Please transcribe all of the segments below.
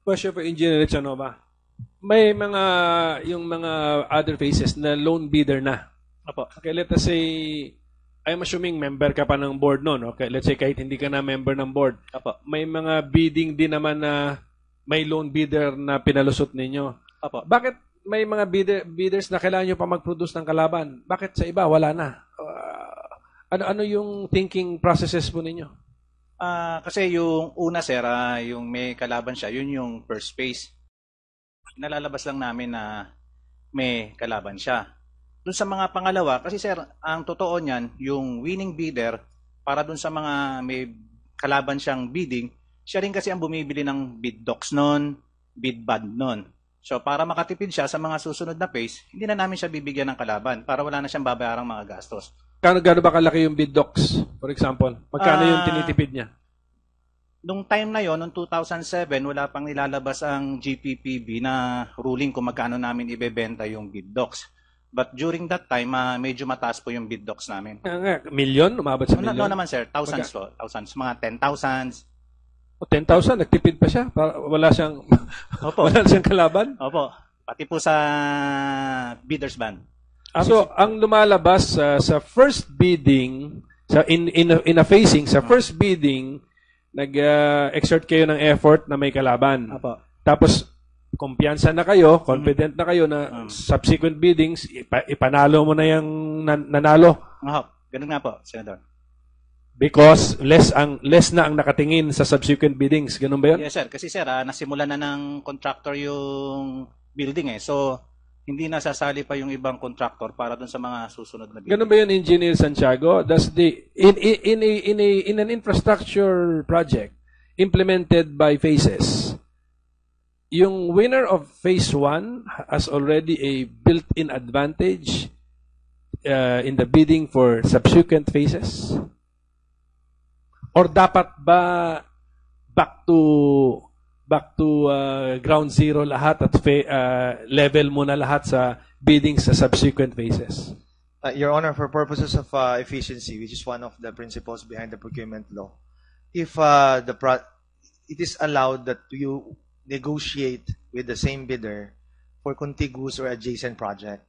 Question for Engineer Chanova. May yung mga other phases na loan bidder na. Apo. Okay, let us say, I'm assuming member ka pa ng board noon. Okay, let's say kahit hindi ka na member ng board. Apo. May mga bidding din naman na may loan bidder na pinalusot ninyo. Apo. Bakit may mga bidders na kailangan nyo pa mag-produce ng kalaban? Bakit sa iba wala na? Ano yung thinking processes po ninyo? Kasi yung una, sir, yung may kalaban siya, yun yung first phase. Nalalabas lang namin na may kalaban siya. Doon sa mga pangalawa, kasi sir, ang totoo niyan, yung winning bidder, para doon sa mga may kalaban siyang bidding, siya rin kasi ang bumibili ng bid docs nun, bid band nun. So para makatipid siya sa mga susunod na phase, hindi na namin siya bibigyan ng kalaban para wala na siyang babayarang mga gastos. Gaano ba kalaki yung bid docs, for example? Magkano yung tinitipid niya? Nung time na yon, noong 2007, wala pang nilalabas ang GPPB na ruling kung magkano namin ibebenta yung bid docs. But during that time, medyo mataas po yung bid docs namin. Million? Umabot sa million? No naman sir, thousands po. Thousands, mga 10,000s. O 10,000, nagtipid pa siya? Wala siyang, Opo. wala siyang kalaban? Opo. Pati po sa bidders ban. So, ang lumalabas sa first bidding, in a phasing, sa first bidding, nag-exert kayo ng effort na may kalaban. Opo. Tapos, kumpiyansa na kayo, confident na kayo na subsequent biddings, ipanalo mo na yung nanalo. Ganun nga po, Senator. Because less na ang nakatingin sa subsequent biddings. Ganun ba yun? Yes, sir. Kasi sir, nasimulan na ng contractor yung building eh. So, hindi nasasali pa yung ibang contractor para dun sa mga susunod na building. Ganun ba yun, Engineer Santiago? Does in an infrastructure project implemented by phases, yung winner of phase 1 has already a built-in advantage in the bidding for subsequent phases? Or dapat ba back to ground zero lahat at level muna lahat sa bidding sa subsequent phases? Your Honor, for purposes of efficiency, which is one of the principles behind the procurement law, if it is allowed that you negotiate with the same bidder for contiguous or adjacent project.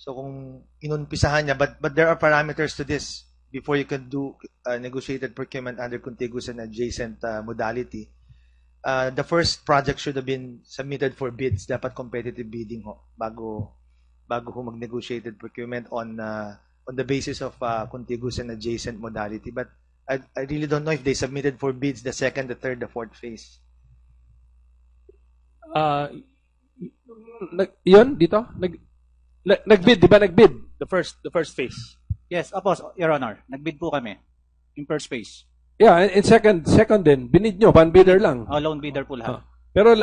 So kung inumpisahan niya, but there are parameters to this. Before you can do negotiated procurement under contiguous and adjacent modality, the first project should have been submitted for bids. Dapat competitive bidding ho, bago ho mag-negotiated procurement on the basis of contiguous and adjacent modality. But I really don't know if they submitted for bids the second, the third, the fourth phase. Yun, dito? Nagbid, di ba nagbid? The first phase. Yes, opo, Your Honor. Nagbid po kami. In first phase. Yeah, in second din. Binid nyo, pan-bidder lang. Loan bidder po lahat. Pero,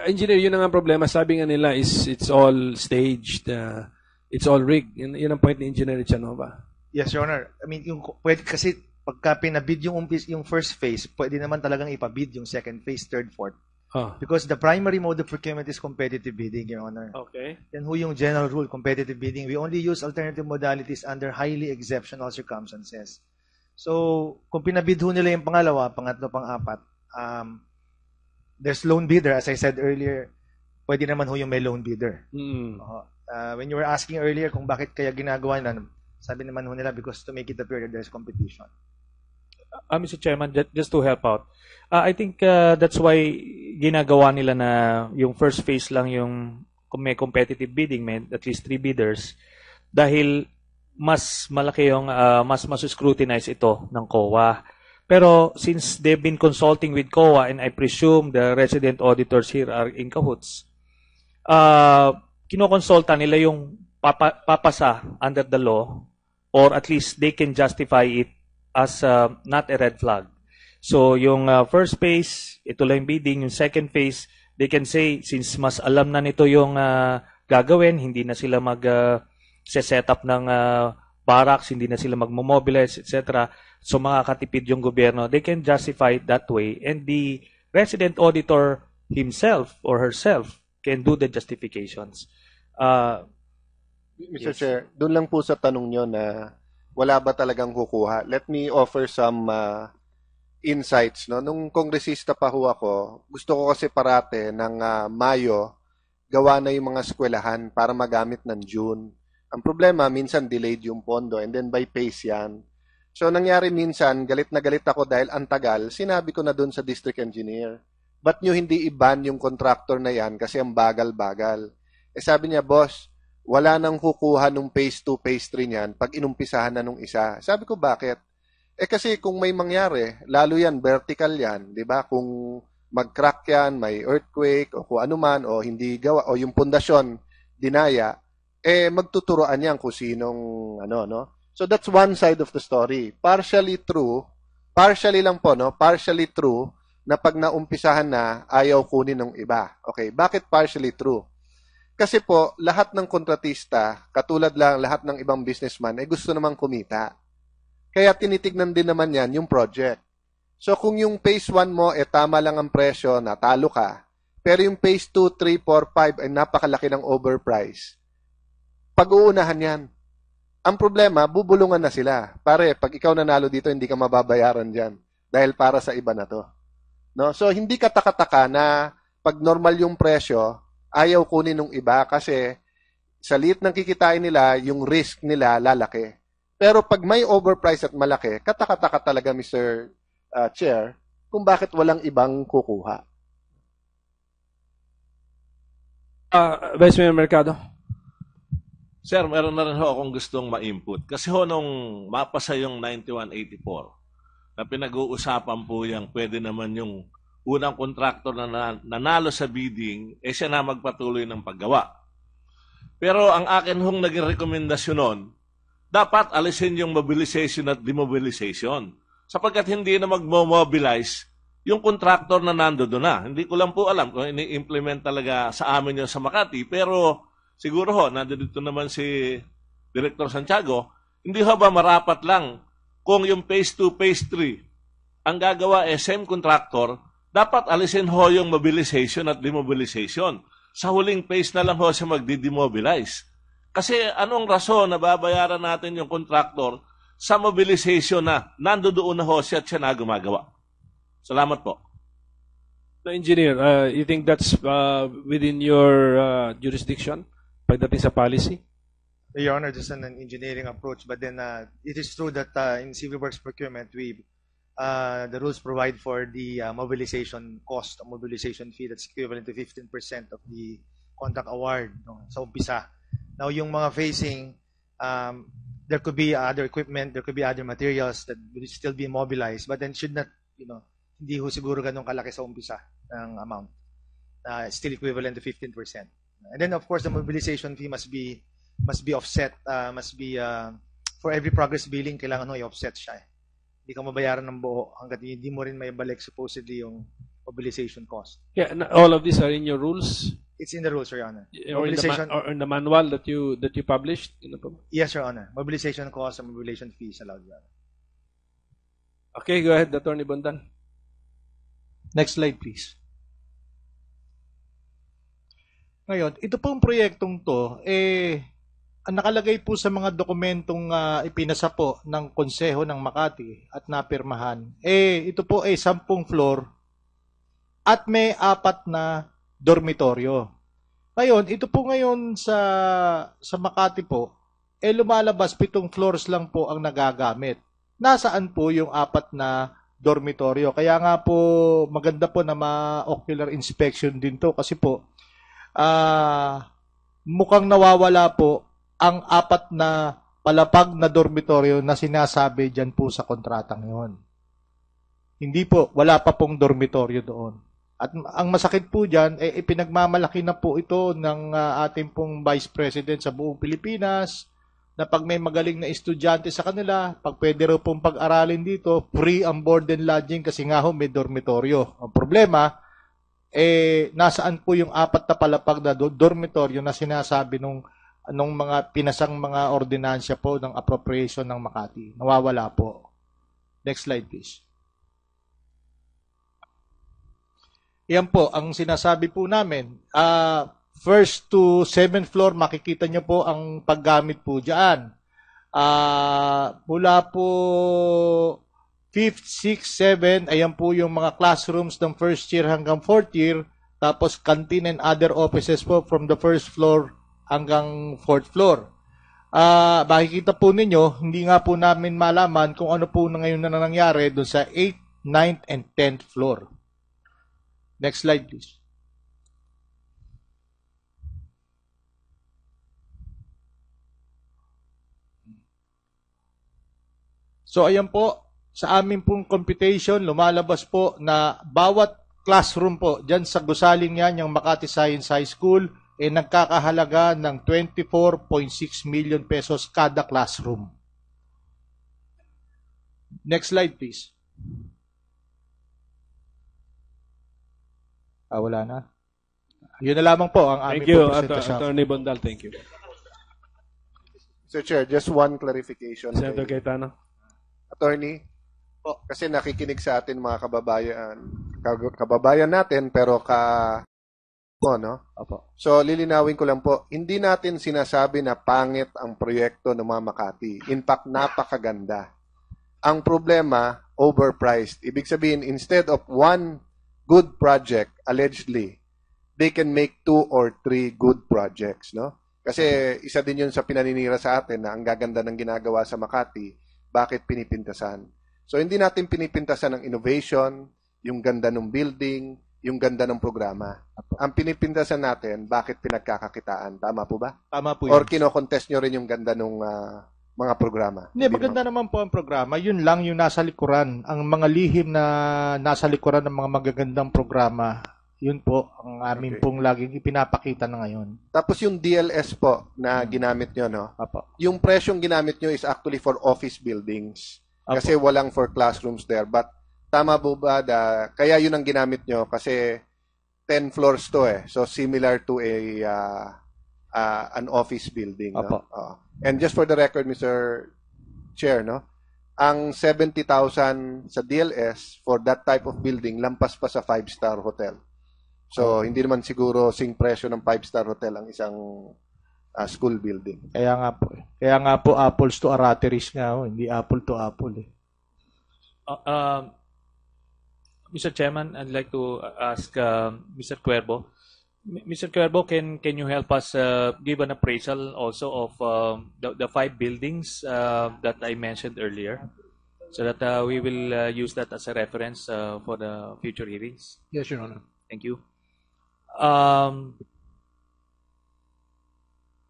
engineer, yun ang problema. Sabi nga nila is it's all staged. It's all rigged. Yun ang point ni Engineer Chanova. Yes, Your Honor. I mean, pwede kasi pagka pinabid yung first phase, pwede naman talagang ipabid yung second phase, third, fourth. Because the primary mode of procurement is competitive bidding, Your Honor. Okay. Yan ho yung general rule, competitive bidding. We only use alternative modalities under highly exceptional circumstances. So, kung pinabid ho nila yung pangalawa, pangatlo, pang-apat, there's loan bidder, as I said earlier, pwede naman ho yung may loan bidder. When you were asking earlier kung bakit kaya ginagawa na, sabi naman ho nila because to make it appear that there's competition. Mr. Chairman, just to help out, I think that's why ginagawa nila na yung first phase lang yung kung may competitive bidding, may at least 3 bidders, dahil mas malaki yung mas scrutinize ito ng COA. Pero since they've been consulting with COA, and I presume the resident auditors here are in cahoots, kinokonsulta nila yung papasa under the law, or at least they can justify it as not a red flag. So yung first phase, ito lang yung bidding. Yung second phase, they can say, since mas alam na nito yung gagawin, hindi na sila set up ng barracks, hindi na sila magmobilize, etc. So makakatipid yung gobyerno. They can justify it that way. And the resident auditor himself or herself can do the justifications. Mr. Chair, doon lang po sa tanong nyo na wala ba talagang kukuha. Let me offer some insights. No? Nung kongresista pa ho ako, gusto ko kasi parate ng Mayo, gawa na yung mga eskwelahan para magamit ng June. Ang problema, minsan delayed yung pondo and then by phase yan. So nangyari minsan, galit na galit ako dahil ang tagal, sinabi ko na doon sa district engineer, ba't nyo hindi i-ban yung contractor na yan kasi ang bagal-bagal? Eh sabi niya, boss, wala nang kukuha nung phase 2, phase 3 niyan pag inumpisahan na nung isa. Sabi ko, bakit? Eh kasi kung may mangyari, lalo yan, vertical yan, di ba? Kung mag-crack yan, may earthquake, o kung ano man, o hindi gawa, o yung pundasyon, dinaya, eh magtuturoan yan kung sinong, ano, no? So that's one side of the story. Partially true, partially lang po, no? Partially true, na pag naumpisahan na, ayaw kunin ng iba. Okay, bakit partially true? Kasi po, lahat ng kontratista, katulad lang lahat ng ibang businessman, eh gusto namang kumita. Kaya tinitignan din naman yan yung project. So kung yung phase 1 mo, eh tama lang ang presyo, natalo ka. Pero yung phase 2, 3, 4, 5 ay napakalaki ng overprice. Pag-uunahan yan. Ang problema, bubulungan na sila. Pare, pag ikaw nanalo dito, hindi ka mababayaran dyan. Dahil para sa iba na to. No? So hindi ka taka-taka na pag normal yung presyo, ayaw kunin ng iba kasi sa liit ng kikitain nila, yung risk nila lalaki. Pero pag may overprice at malaki, kataka-taka talaga, Mr. Chair, kung bakit walang ibang kukuha. Vice Mayor Mercado. Sir, meron na rin ho akong gustong ma-input. Kasi ho nung mapasa yung 9184, na pinag-uusapan po yung pwede naman yung unang kontraktor na nanalo sa bidding, eh siya na magpatuloy ng paggawa. Pero ang akin hong naging rekomendasyon nun, dapat alisin yung mobilization at demobilization. Sapagkat hindi na mag-mobilize yung kontraktor na nandoon na. Hindi ko lang po alam kung ini-implement talaga sa amin yun sa Makati. Pero siguro ho, nandito naman si Director Santiago, hindi ho ba marapat lang kung yung phase 2, phase 3, ang gagawa same contractor, dapat alisin ho yung mobilization at demobilization. Sa huling phase na lang ho siya magdi-demobilize. Kasi anong rason na babayaran natin yung contractor sa mobilization na nandoon na ho siya at siya na gumagawa? Salamat po. No, Engineer, you think that's within your jurisdiction pagdating sa policy? Your Honor, just an engineering approach, but then it is true that in civil works procurement, the rules provide for the mobilization cost, mobilization fee that's equivalent to 15% of the contract award sa umpisa. Now, yung mga phasing, there could be other equipment, there could be other materials that will still be mobilized, but then should not, hindi ho siguro ganun kalaki sa umpisa ng amount. Still equivalent to 15%. And then, of course, the mobilization fee must be offset, for every progress billing, kailangan i-offset siya. Hindi ka mabayaran ng buo hanggat hindi mo rin may balik supposedly yung mobilization cost. Yeah, all of these are in your rules? It's in the rules, Your Honor. Or in the manual that you published? Yes, Your Honor. Mobilization cost and mobilization fees allowed, Your Honor. Okay, go ahead, Attorney Bondan. Next slide, please. Ngayon, ito pong proyektong to, ang nakalagay po sa mga dokumentong ipinasa po ng Konseho ng Makati at napirmahan, ito po ay 10 floor at may 4 na dormitoryo. Ngayon, ito po ngayon sa Makati po, lumalabas 7 floors lang po ang nagagamit. Nasaan po yung 4 na dormitoryo? Kaya nga po, maganda po na ma-ocular inspection din to kasi po, mukhang nawawala po ang 4 na palapag na dormitoryo na sinasabi dyan po sa kontratang yun. Hindi po, wala pa pong dormitoryo doon. At ang masakit po dyan, ipinagmamalaki na po ito ng ating pong Vice President sa buong Pilipinas, na pag may magaling na estudyante sa kanila, pag pwede raw pong pag-aralin dito, free ang board and lodging kasi nga ho may dormitoryo. Ang problema, nasaan po yung 4 na palapag na dormitoryo na sinasabi nung mga pinasang mga ordinansya po ng appropriation ng Makati. Nawawala po. Next slide, please. Yan po, ang sinasabi po namin, first to 7th floor, makikita nyo po ang paggamit po dyan. Mula po 5th, 6th, 7th, ayan po yung mga classrooms ng first year hanggang 4th year. Tapos canteen and other offices po from the first floor hanggang 4th floor. Makikita po ninyo, hindi nga po namin malaman kung ano po na ngayon na nangyari doon sa 8th, 9th, and 10th floor. Next slide, please. So, ayan po, sa aming pong computation, lumalabas po na bawat classroom po, dyan sa gusaling yan, yung Makati Science High School, nagkakahalaga ng 24.6 million pesos kada classroom. Next slide, please. Wala na. Yun na lamang po ang aming Thank you, presentasyon. Attorney Bondal. Thank you. Sir Chair, just one clarification. Senator Cayetano. Attorney, kasi nakikinig sa atin mga kababayan natin, pero no? Opo. So, lilinawin ko lang po, hindi natin sinasabi na pangit ang proyekto ng mga Makati. In fact, napakaganda. Ang problema, overpriced. Ibig sabihin, instead of one good project, allegedly, they can make 2 or 3 good projects, no? Kasi isa din yun sa pinaninira sa atin na ang gaganda ng ginagawa sa Makati, bakit pinipintasan? So, hindi natin pinipintasan ng innovation, yung ganda ng building, yung ganda ng programa. Ang pinipintasan natin, bakit pinagkakakitaan? Tama po ba? Tama po Or yun. kinokontest nyo rin yung ganda ng mga programa? Hindi, maganda naman po ang programa. Yun lang yung nasa likuran. Ang mga lihim na nasa likuran ng mga magagandang programa, yun po ang amin pong laging ipinapakita na ngayon. Tapos yung DLS po na ginamit nyo, no? Apo. Yung presyong ginamit nyo is actually for office buildings. Kasi walang for classrooms there. But tama po ba kaya yun ang ginamit nyo kasi 10 floors to eh. So similar to an office building. No? And just for the record, Mr. Chair, no? Ang 70,000 sa DLS for that type of building lampas pa sa 5-star hotel. So hindi naman siguro sing presyo ng 5-star hotel ang isang school building. Kaya nga po. Kaya nga po apples to arateries nga, hindi apple to apple eh. Mr. Chairman, I'd like to ask Mr. Cuervo. Mr. Cuervo, can you help us give an appraisal also of the 5 buildings that I mentioned earlier, so that we will use that as a reference for the future hearings? Yes, Your Honor. Thank you.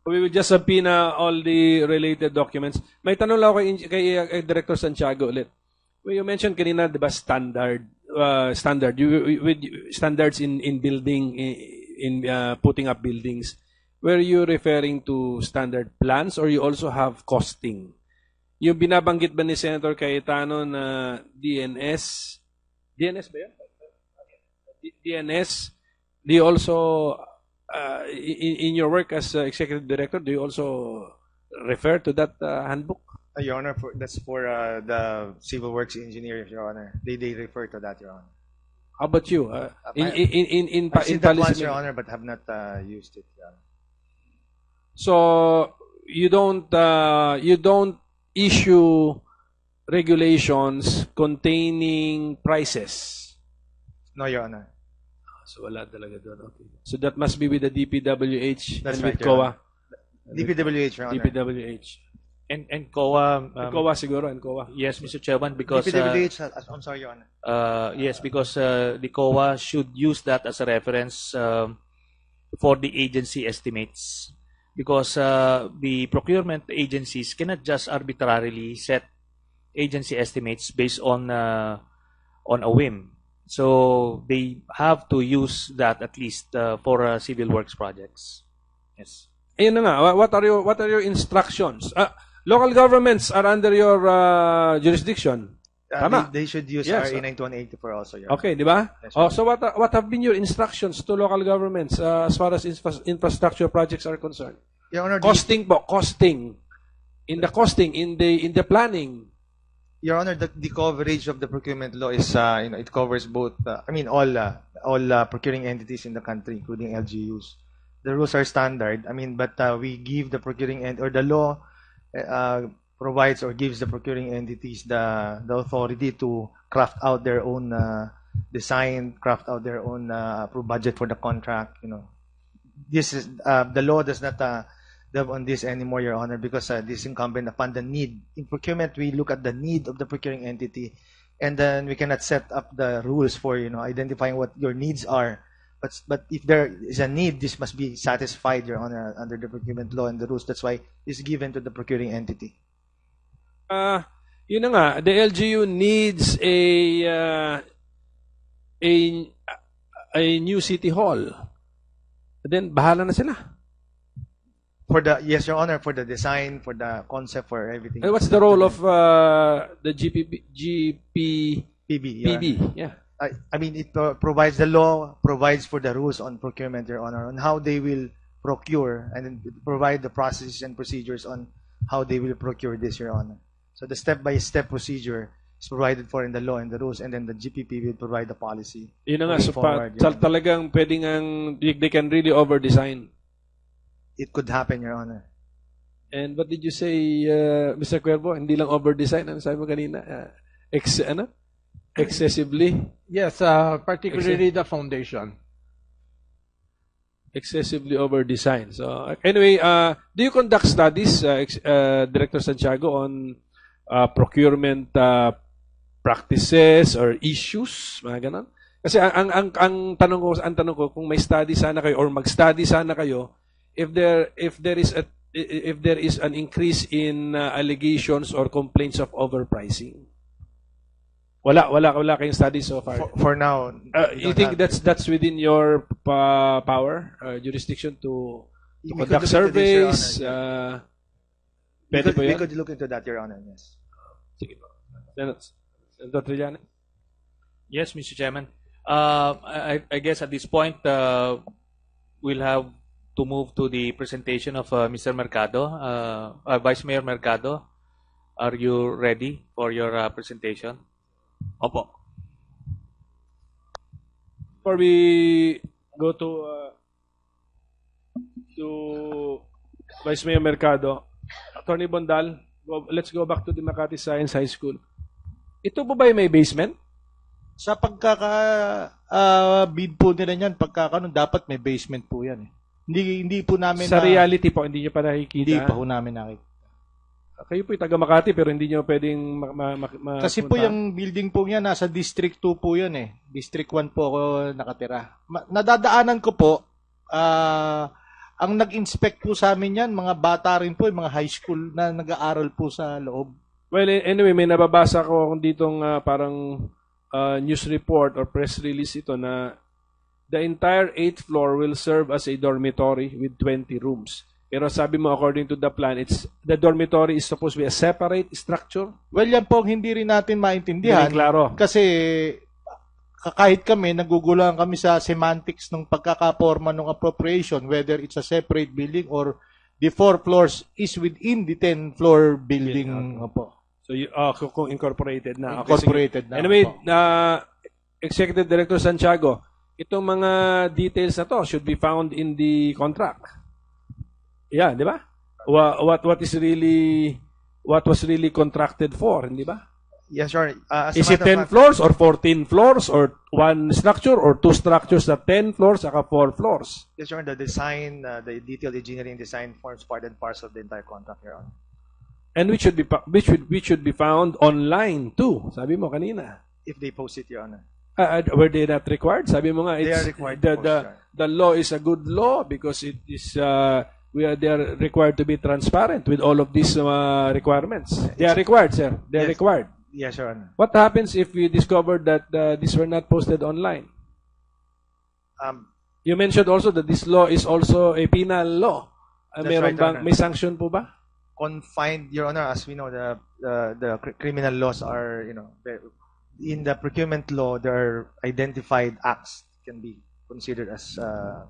We will just subpoena all the related documents. May tanong lang ako kay Director Santiago ulit. You mentioned kanina, di ba, standard with standards in building, in putting up buildings. Were you referring to standard plans or you also have costing? Yung binabanggit ba ni Senator Cayetano na DNS ba yan? DNS, do you also, in your work as Executive Director, do you also refer to that handbook? Your Honor, that's for the civil works engineer, Your Honor. They refer to that, Your Honor. How about you? In I've seen that policy, once, Your Honor, but have not used it, Your Honor. so you don't issue regulations containing prices. No, Your Honor. So wala talaga doon. Okay. So that must be with the DPWH That's and right, with Your COA. DPWH, Your Honor. DPWH. And COA. COA siguro and COA. Yes, Mr. Chairman, because DPWH, I'm sorry, Your Honor. yes, because the COA should use that as a reference for the agency estimates, because the procurement agencies cannot just arbitrarily set agency estimates based on a whim. So they have to use that at least for civil works projects. Yes. Ayun na nga. What are your instructions? Local governments are under your jurisdiction. Tama. They should use Yes. RA 9184 also, Your Honor. Okay, di ba? Yes, Oh, so what have been your instructions to local governments as far as infrastructure projects are concerned? Your Honor, Costing po, costing. In the planning. Your Honor, the coverage of the procurement law is, it covers both, all procuring entities in the country, including LGUs. The rules are standard. But we give the procuring or the law provides or gives the procuring entities the authority to craft out their own design, craft out their own approved budget for the contract. This is the law does not delve on this anymore, Your Honor, because this is incumbent upon the need. In procurement, we look at the need of the procuring entity, and then we cannot set up the rules for identifying what your needs are. But if there is a need, this must be satisfied, Your Honor, under the procurement law and the rules. That's why it's given to the procuring entity. Yun na nga, the LGU needs a new city hall. Then bahala na sila. Yes, Your Honor, for the design, for the concept, for everything. And what's the role of the GPB? PB. Yeah. I mean, it provides the law, provides for the rules on procurement, Your Honor, on how they will procure, and then provide the processes and procedures on how they will procure this, Your Honor. So the step-by-step procedure is provided for in the law and the rules, and then the GPP will provide the policy. Yun na nga, so forward, Your Honor. talagang pwedeng they can really over-design. It could happen, Your Honor. And what did you say, Mr. Cuervo? Hindi lang over-design, ano sabi mo kanina? Excessively? Yes, particularly the foundation. Excessively over-designed. So, anyway, do you conduct studies, Director Santiago, on procurement practices or issues, mga ganon? Kasi ang tanong ko kung may study sana kayo or mag-study sana kayo, if there is an increase in allegations or complaints of overpricing. Wala kayong study so far. For now, you think that's within your power, jurisdiction to conduct surveys? We could look into that, Your Honor. Yes. Sige po. Senator Trillanes? Yes, Mr. Chairman. I guess at this point, we'll have to move to the presentation of Mr. Mercado, Vice Mayor Mercado. Are you ready for your presentation? Opo. Before we go to Vice Mayor Mercado, Attorney Bondal, let's go back to the Makati Science High School. Ito po ba yung may basement? Sa bid po nila niyan, dapat may basement po yan. Hindi po namin sa reality po, hindi nyo pa nakikita? Hindi pa po namin nakikita. Kayo po yung taga Makati pero hindi nyo pwedeng Kasi po yung building po yan, nasa District 2 po yan eh. District 1 po ako nakatira. Nadadaanan ko po, ang nag-inspect po sa amin yan, mga bata rin po, yung mga high school na nag-aaral po sa loob. Well, anyway, may nababasa ko ditong parang news report or press release ito na the entire 8th floor will serve as a dormitory with 20 rooms. Pero sabi mo, according to the plan, the dormitory is supposed to be a separate structure? Well, yan po, hindi rin natin maintindihan. Hindi klaro. Kasi kahit kami, nagugulang kami sa semantics ng pagkakaporma ng appropriation, whether it's a separate building or the 4 floors is within the 10-floor building. Opo. So, kung incorporated na. Okay, incorporated na. Anyway, Executive Director Santiago, itong mga details na to should be found in the contract. Yeah, di ba? What was really contracted for, di ba? Yes, sir. Is it 10 floors or 14 floors or one structure or two structures na 10 floors saka 4 floors? Yes, sir. The design, the detailed engineering design forms part and parcel of the entire contract, Your Honor. And which should be found online too. Sabi mo kanina. If they post it, Your Honor. Were they not required? Sabi mo nga, they are required. The law is a good law because it is they are required to be transparent with all of these requirements. They are required, sir. They are required. Yes, Your Honor. What happens if we discover that these were not posted online? You mentioned also that this law is also a penal law. Meron bang may sanction po ba? Confined, Your Honor, as we know, the criminal laws are, in the procurement law, there are identified acts can be considered as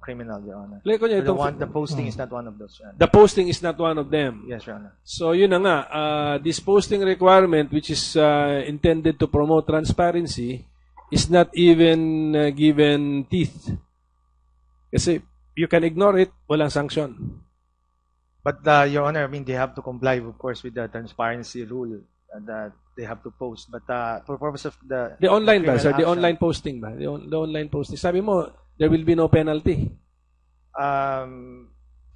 criminal, Your Honor. The posting is not one of those. The posting is not one of them. Yes, Your Honor. So yun na nga, this posting requirement which is intended to promote transparency is not even given teeth. Kasi you can ignore it, walang sanction. But, Your Honor, I mean, they have to comply, of course, with the transparency rule that they have to post. But for purpose of The online ba, criminal sir? The action, online posting ba? The online posting. Sabi mo, there will be no penalty.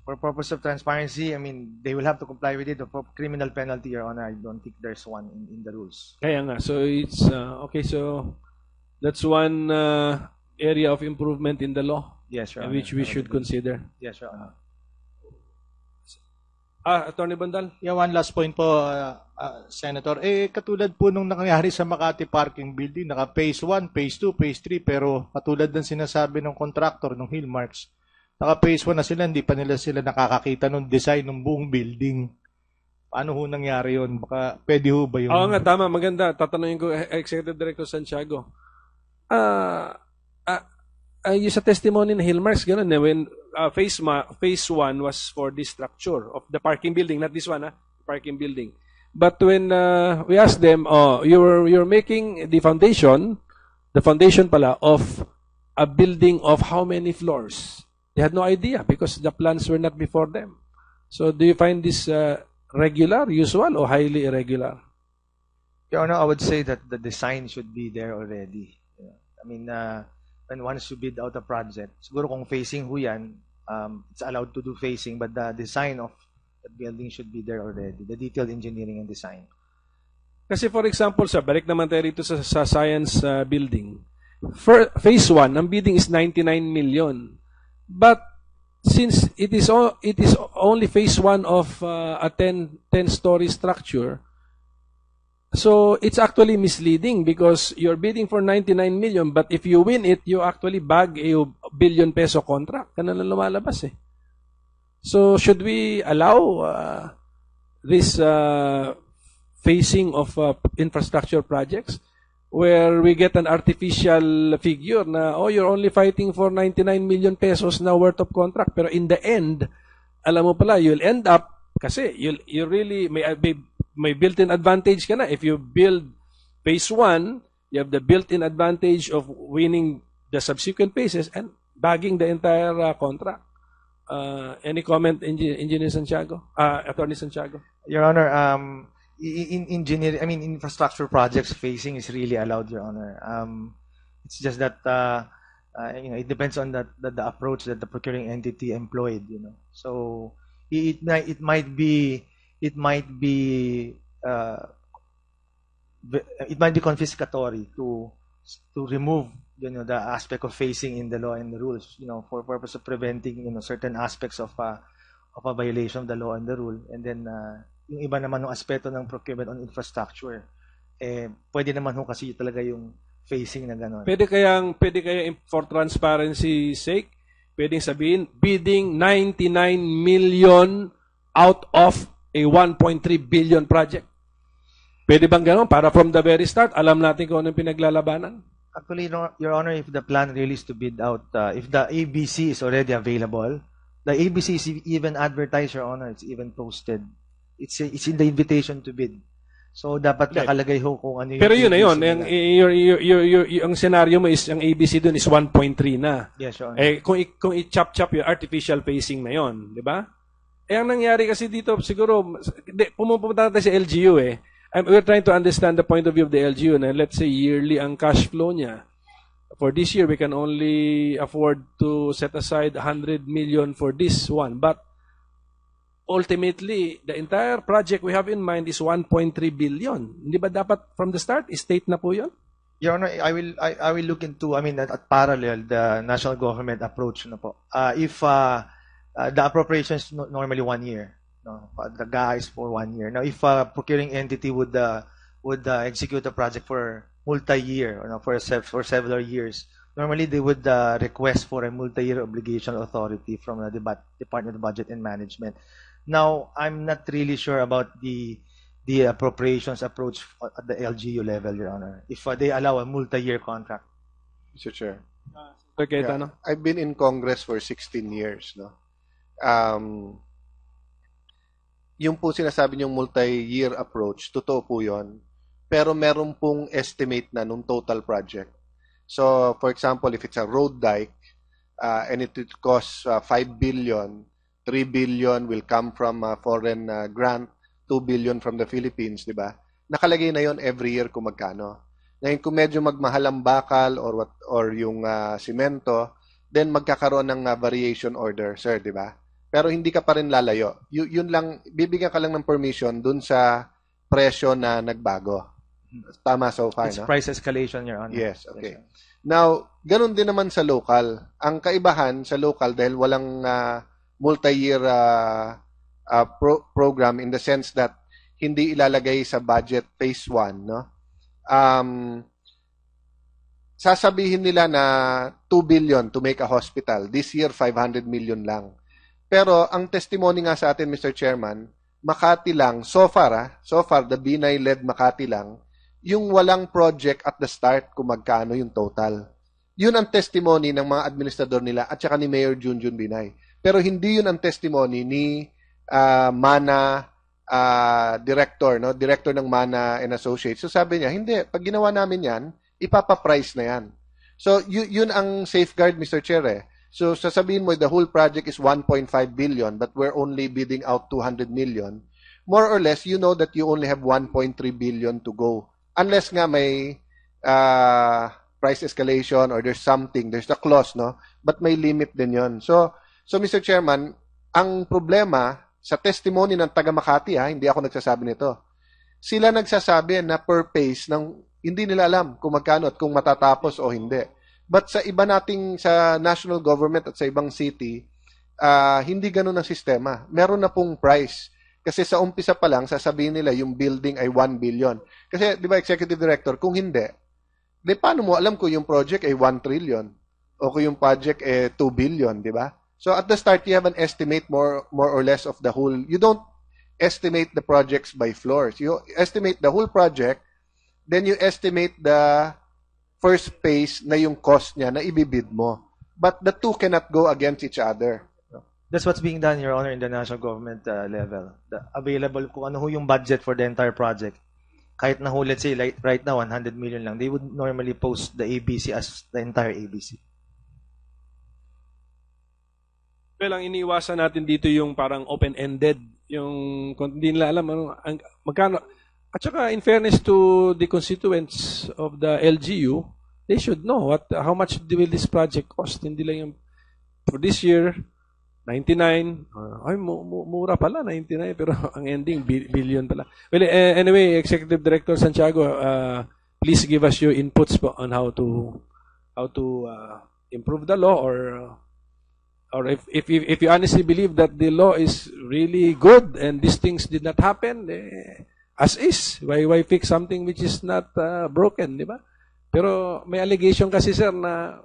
For purpose of transparency, I mean, they will have to comply with it. For criminal penalty, Your Honor, I don't think there's one in the rules. Kaya nga. So it's, okay, so that's one area of improvement in the law Yes, Your Honor. which we should consider. Yes, Your Honor. Attorney Bandal? Yeah, one last point po, Senator. Katulad po nung nangyari sa Makati Parking Building, naka Phase 1, Phase 2, Phase 3, pero katulad ng sinasabi ng contractor, ng Hillmarks, naka Phase 1 na sila, hindi pa nila sila nakakakita ng design ng buong building. Paano ho nangyari yun? Baka pwede ho ba yun? Oo nga, tama. Maganda. Tatanungin ko, Executive Director Santiago. Yung sa testimony ng Hillmarks, ganun eh, when phase 1 was for this structure of the parking building, not this one, parking building. But when we asked them, you're making the foundation pala of a building of how many floors? They had no idea because the plans were not before them. So do you find this regular, usual, or highly irregular? Your Honor, I would say that the design should be there already. Yeah. I mean, when once you bid out a project, siguro kung facing ho yan, it's allowed to do facing, but the design of the building should be there already. The detailed engineering and design. Kasi for example, balik naman tayo rito sa science building. Phase 1, ang bidding is 99 million. But since it is only phase 1 of a 10-story structure, so it's actually misleading because you're bidding for 99 million, but if you win it, you actually bag a billion peso contract. Ganun lang lumalabas eh. So should we allow this phasing of infrastructure projects where we get an artificial figure na, you're only fighting for 99 million pesos na worth of contract, pero in the end, alam mo pala, you'll end up, kasi you really, may built-in advantage ka na. If you build phase 1, you have the built-in advantage of winning the subsequent phases and bagging the entire contract. Any comment, Engineer Santiago? Attorney Santiago? Your Honor, in engineering, I mean, infrastructure projects, phasing is really allowed, Your Honor. It's just that it depends on the approach that the procuring entity employed. So it might be confiscatory to remove the aspect of phasing in the law and the rules, for purpose of preventing certain aspects of a violation of the law and the rule. And then yung iba naman ng aspeto ng procurement on infrastructure, pwede naman ho kasi talaga yung phasing na gano'n. Pwede kaya for transparency sake, pwedeng sabihin, bidding 99 million out of a 1.3 billion project. Pwede bang gano'n? Para from the very start, alam natin kung anong pinaglalabanan? Actually, Your Honor, if the plan really is to bid out, if the ABC is already available, the ABC is even advertised, Your Honor, it's even posted. It's in the invitation to bid. So, dapat nakalagay ho kung ano yung... Pero yun na yun. Ang scenario mo is, ang ABC dun is 1.3 na. Yes, Your Honor. Kung i-chop-chop yung artificial phasing na yun, di ba? Ang nangyari kasi dito, siguro, pumupunta natin sa LGU eh. We're trying to understand the point of view of the LGU na let's say yearly ang cash flow niya. For this year, we can only afford to set aside 100 million for this one. But ultimately, the entire project we have in mind is 1.3 billion. Hindi ba dapat from the start, state na po yun? Your Honor, I will look into, at parallel, the national government approach na po. If the appropriations normally 1 year. The guys for 1 year. Now, if a procuring entity would execute a project for multi-year, for several years, normally they would request for a multi-year obligation authority from the Department of Budget and Management. Now, I'm not really sure about the appropriations approach at the LGU level, Your Honor, if they allow a multi-year contract. Mr. Chair. Okay, Yeah, I've been in Congress for 16 years. Yung po sinasabi niyong multi-year approach, totoo po yun. Pero meron pong estimate na nung total project. So, for example, if it's a road dike and it would cost 5 billion, 3 billion will come from foreign grant, 2 billion from the Philippines, di ba? Nakalagay na yon every year kung magkano. Ngayon, kung medyo magmahal ang bakal or yung simento, then magkakaroon ng variation order, sir, di ba? Pero hindi ka pa rin lalayo. Yun lang, bibigyan ka lang ng permission dun sa presyo na nagbago. Tama so far, It's no? price escalation, Your Honor. Yes, okay. Now, ganun din naman sa local. Ang kaibahan sa local dahil walang multi-year program in the sense that hindi ilalagay sa budget phase 1, no? Sasabihin nila na 2 billion to make a hospital. This year, 500 million lang. Pero ang testimony nga sa atin, Mr. Chairman, Makati lang, so far, the Binay-led Makati lang, yung walang project at the start kung magkano yung total. Yun ang testimony ng mga administrador nila at saka ni Mayor Junjun Binay. Pero hindi yun ang testimony ni Mana director, no? Director ng Mana and Associates. So sabi niya, hindi, pag ginawa namin yan, ipapa-price na yan. So yun ang safeguard, Mr. Chair. So sasabihin mo the whole project is 1.5 billion but we're only bidding out 200 million. More or less, you know that you only have 1.3 billion to go. Unless nga may price escalation or there's the clause, no? But may limit din yon. So Mr. Chairman, ang problema sa testimony ng taga Makati, hindi ako nagsasabi nito. Sila nagsasabi na per pace ng hindi nila alam kung magkano at kung matatapos o hindi. But sa iba nating sa national government at sa ibang city, hindi ganun ang sistema. Meron na pong price. Kasi sa umpisa pa lang, sasabihin nila yung building ay 1 billion. Kasi, di ba, Executive Director, kung hindi, di paano mo alam kung yung project ay 1 trillion o kung yung project ay 2 billion, di ba? So, at the start, you have an estimate more or less of the whole. You don't estimate the projects by floors. You estimate the whole project, then you estimate the first phase na yung cost niya na ibibid mo. But the two cannot go against each other. That's what's being done, Your Honor, in the national government level. The available, kung ano ho yung budget for the entire project. Kahit na ho, let's say, like, right now, 100 million lang, they would normally post the ABC as the entire ABC. Well, ang iniwasan natin dito yung parang open-ended, yung kung hindi nila alam magkano. At saka, in fairness to the constituents of the LGU, they should know how much will this project cost. Hindi lang yung, for this year, 99, mura pala, 99, pero ang ending, billion pala. Well, anyway, Executive Director Santiago, please give us your inputs on how to improve the law or if you honestly believe that the law is really good and these things did not happen, as is, why fix something which is not broken, di ba? Pero may allegation kasi, sir, na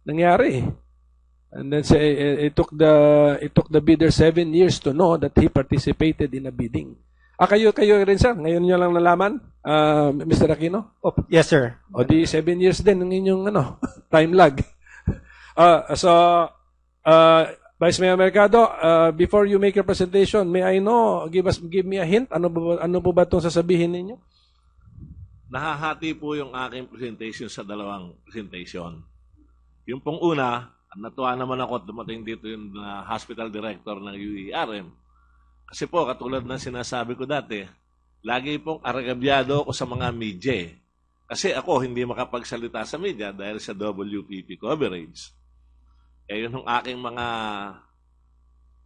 nangyari. And then it took the bidder 7 years to know that he participated in a bidding. Kayo rin, sir. Ngayon nyo lang nalaman, Mr. Aquino? Oh, yes, sir. O di 7 years din ng inyong time lag. Vice Mayor Mercado, before you make your presentation, may I know, give me a hint, ano po ba itong sasabihin ninyo? Nahahati po yung aking presentation sa dalawang presentation. Yung pong una, natuwa naman ako at dumating dito yung hospital director ng UERM. Kasi po, katulad ng sinasabi ko dati, lagi pong aragabyado ako sa mga media. Kasi ako hindi makapagsalita sa media dahil sa WPP coverage. Yun ang aking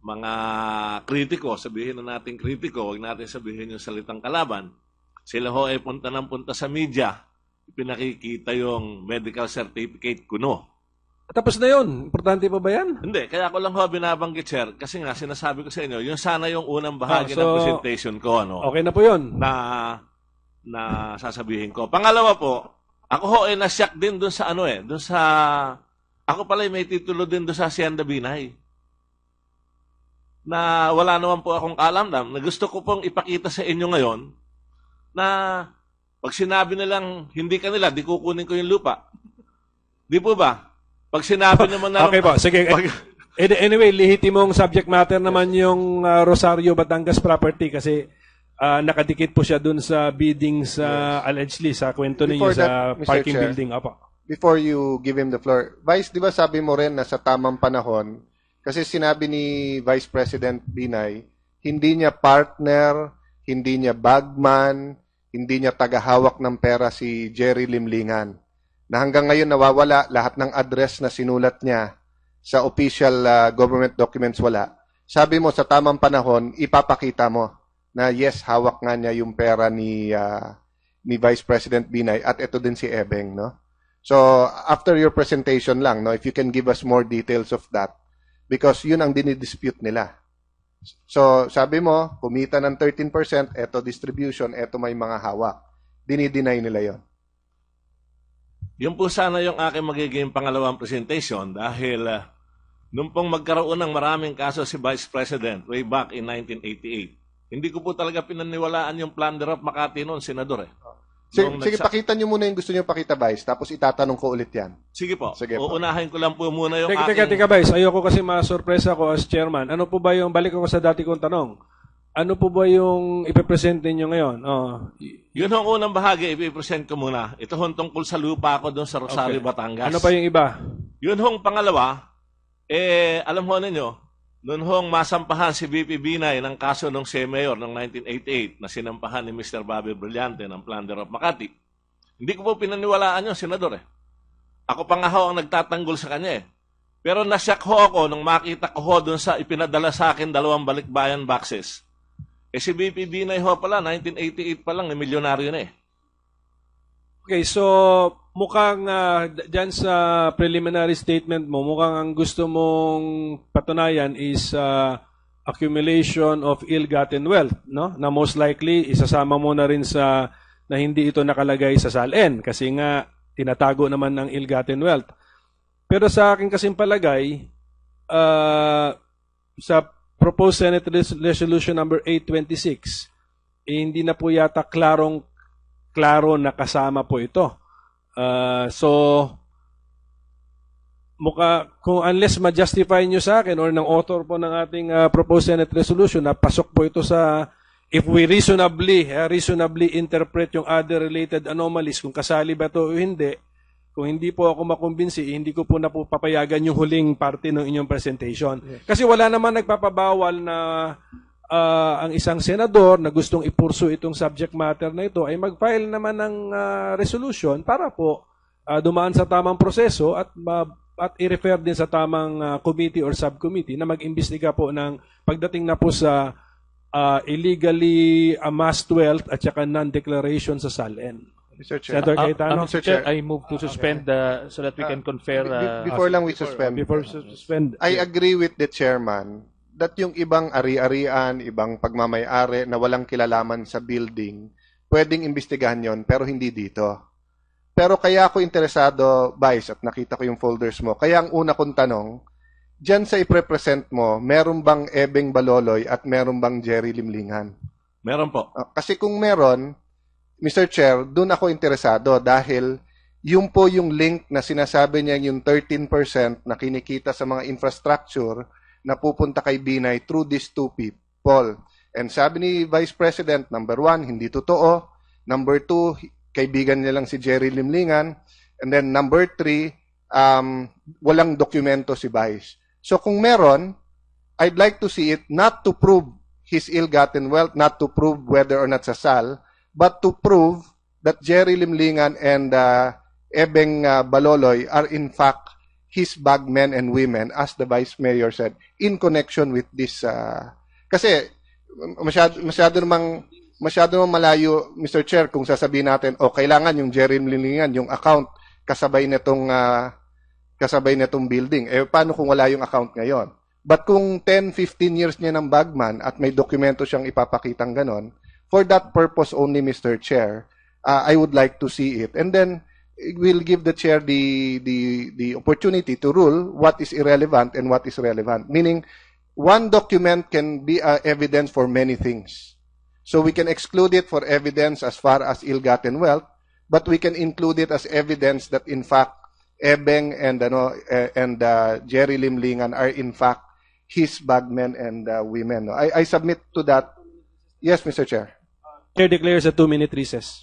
mga kritiko, sabihin na natin kritiko, huwag natin sabihin yung salitang kalaban. Sila ho ay punta sa media, pinakikita yung medical certificate kuno. Tapos na yun. Importante pa ba yan? Hindi. Kaya ako lang ho binabanggit, sir. Kasi nga, sinasabi ko sa inyo, yun sana yung unang bahagi ng presentation ko. Okay na po yun. Na sasabihin ko. Pangalawa po, ako ho ay nasyak din dun sa dun sa, ako pala may titulo din dun sa Hacienda Binay. Na wala naman po akong kaalam-dam. Na gusto ko pong ipakita sa inyo ngayon na pag sinabi nilang hindi kanila, di kukunin ko yung lupa. Di po ba? Pag sinabi naman na... Okay po, sige. Anyway, lehitimong subject matter naman yung Rosario Batangas property kasi nakadikit po siya dun sa bidding sa allegedly sa kwento ninyo sa parking building. Apo. Before you give him the floor, Vice, di ba sabi mo rin na sa tamang panahon, Kasi sinabi ni Vice President Binay, hindi niya partner, hindi niya bagman, hindi niya tagahawak ng pera si Jerry Limlingan. Na hanggang ngayon nawawala lahat ng address na sinulat niya sa official government documents wala. Sabi mo sa tamang panahon, ipapakita mo na yes, hawak nga niya yung pera ni Vice President Binay at ito din si Ebeng, no? So, after your presentation lang, no, if you can give us more details of that, because yun ang dinidispute nila. So, sabi mo, kumita ng 13%, eto distribution, eto may mga hawak. Dinideny nila yon. Yun po sana yung aking magiging pangalawang presentation dahil nung pong magkaroon ng maraming kaso si Vice President way back in 1988, hindi ko po talaga pinaniwalaan yung plunder of Makati noon, Senador. Sige, pakita nyo muna yung gusto nyo pakita, Vice, tapos itatanong ko ulit yan. Sige po. Sige po. Uunahin ko lang po muna yung Teka, Vice. Ayoko kasi masurpresa ko as chairman. Ano po ba yung, balik ako sa dati kong tanong, ano po ba yung ipipresent ninyo ngayon? Yun ang unang bahagi, ipipresent ko muna. Ito hong tungkol sa lupa ko doon sa Rosario, Batangas. Ano pa yung iba? Yun hong pangalawa, alam ho ninyo, noon hong masampahan si VP Binay ng kaso ng Mayor noong 1988 na sinampahan ni Mr. Bobby Brillante ng plunder of Makati. Hindi ko po pinaniwalaan yun, Senador. Ako pa nga ho ang nagtatanggol sa kanya. Pero nasyak ho ako nung makita ko ho doon sa ipinadala sa akin 2 balikbayan boxes. Si VP Binay ho pala, 1988 pa lang, milyonaryo na . Okay, so mukhang dyan sa preliminary statement mo, mukhang ang gusto mong patunayan is accumulation of ill-gotten wealth, no? Na most likely, isasama mo na rin sa na hindi ito nakalagay sa SALN kasi nga tinatago naman ng ill-gotten wealth. Pero sa akin kasing palagay, sa proposed Senate Resolution number 826, hindi na po yata klaro na kasama po ito. So, kung unless ma-justify nyo sa akin or ng author po ng ating proposed Senate resolution na pasok po ito sa, if we reasonably interpret yung other related anomalies, kung kasali ba ito o hindi, kung hindi po ako makumbinsi, hindi ko po na po papayagan yung huling parte ng inyong presentation. Kasi wala naman nagpapabawal na ang isang senador na gustong ipursu itong subject matter na ito ay mag-file naman ng resolution para po dumaan sa tamang proseso at i-refer din sa tamang committee or subcommittee na mag-imbestiga po ng pagdating na po sa illegally amassed wealth at saka non-declaration sa SALN. Mr. Chair. Senator Cayetano? Mr. Chair, I move to suspend so that we can confer. Before lang we suspend. Before suspend. I agree with the chairman that yung ibang ari-arian, ibang pagmamayari na walang kilalaman sa building, pwedeng imbestigahan yon pero hindi dito. Pero kaya ako interesado, Vice, at nakita ko yung folders mo, kaya ang una kong tanong, dyan sa i-represent mo, meron bang Ebeng Baloloy at meron bang Jerry Limlingan? Meron po. Kasi kung meron, Mr. Chair, doon ako interesado dahil yung po yung link na sinasabi niya yung 13% na kinikita sa mga infrastructure na pupunta kay Binay through these two people. And sabi ni Vice President, number 1, hindi totoo. Number 2, kaibigan niya lang si Jerry Limlingan. And then number 3, walang dokumento si Vice. So kung meron, I'd like to see it not to prove his ill-gotten wealth, not to prove whether or not sa SAL, but to prove that Jerry Limlingan and Ebeng Baloloy are in fact his bagmen and women, as the Vice Mayor said, in connection with this. Kasi masyado namang malayo, Mr. Chair, kung sasabihin natin, kailangan yung Jerry Limlingan, yung account, kasabay netong building. Paano kung wala yung account ngayon? But kung 10-15 years niya ng bagman at may dokumento siyang ipapakitang ganon, for that purpose only, Mr. Chair, I would like to see it. And then, we'll give the chair the opportunity to rule what is irrelevant and what is relevant. Meaning, one document can be evidence for many things. So we can exclude it for evidence as far as ill-gotten wealth, but we can include it as evidence that in fact Ebeng and Jerry Limlingan are in fact his bagmen and women. I submit to that. Yes, Mr. Chair. Chair declares a 2-minute recess.